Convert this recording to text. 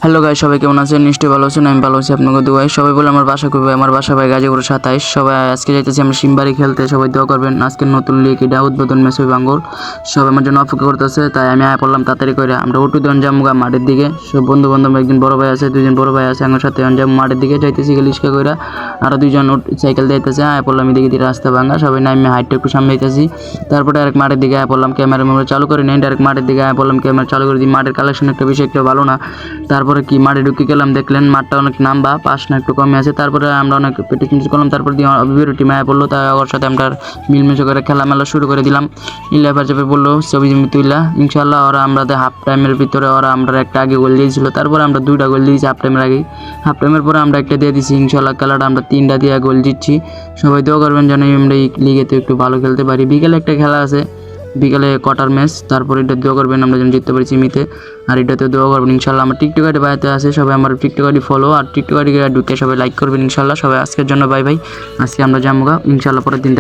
Hello guys, সবাই কেমন আছেন? নিশ্চয়ই ভালো আছেন। আমি ভালো আছি আপনাদের দোয়ায়। সবাই বলে আমার বাসা করবে, আমার বাসা ভাই গাজীপুর 27। সবাই আজকে যাইতেছি আমরা সিমবাড়ি খেলতে, সবাই দোয়া করবেন। আজকের নতুন লিগ এটা উদ্বোধন ম্যাচ হবে বাঙ্গল, সবাই আমার জন্য অপেক্ষা করতেছে, তাই আমি আয়া পড়লাম তাড়াতাড়ি করে। আমরা উঠু দেন জামুগা মাঠের দিকে, সব বন্ধু বান্ধব, একজন বড় ভাই আছে, দুজন বড় ভাই আছে আমার সাথে। যাম মাঠের দিকে যাইতেছি গেলিস্কা করে, আরও দুজন সাইকেল যাইতেছে। আয়া পড়লাম এদিকে দিয়ে রাস্তা ভাঙা, সবাই নামে হাইটটা একটু সামনে যাইতেছি। তারপরে ডাইরেক্ট মাঠের দিকে আয়া পড়লাম, ক্যামেরা চালু করে নেই, ডাইরেক্ট মাঠের দিকে আয়া পড়লাম, ক্যামেরা চালু করে দিই। মাঠের কালেকশন একটা বেশি একটা ভালো না। তারপরে কি মাঠে ঢুকে গেলাম, দেখলেন মাঠটা অনেক নাম্বা, পাশ না একটু কমে আছে। তারপরে আমরা অনেক প্র্যাকটিস করলাম, তারপর দিয়ে বিরো টিম আয়া পড়লো, তাই ওর সাথে আমরা মিলমিশে করে খেলামেলা শুরু করে দিলাম। ইলেভার চেপে পড়লো, ছবি তুইলা ইনশাল্লাহ। ওরা আমাদের হাফ টাইমের ভিতরে ওরা আমরা একটা আগে গোল দিয়েছিল, তারপরে আমরা 2টা গোল দিয়েছি হাফ টাইমের আগে। হাফ টাইমের পরে আমরা একটা দিয়ে দিয়েছি। ইনশাল্লাহ খেলাটা আমরা 3টা দিয়ে গোল দিচ্ছি। সবাই দোয়া করবেন যেন আমরা এই লিগেতে একটু ভালো খেলতে পারি। বিকেলে একটা খেলা আছে, বিকালে কোয়ার্টার ম্যাচ, তারপরে এটা দোয়া করবেন আমরা যেন জিততে পারি চিমিতে। আর এটাতে দোয়া করবেন ইনশাল্লাহ। আমার টিকটক আইডি বাইতে আছে, সবাই আমার টিকটক আইডি ফলো আর টিকটক আইডি ঢুকে সবাই লাইক করবেন ইনশাল্লাহ। সবাই আজকের জন্য বাই বাই। আজকে আমরা যাবো ইনশাল্লাহ, পরের দিন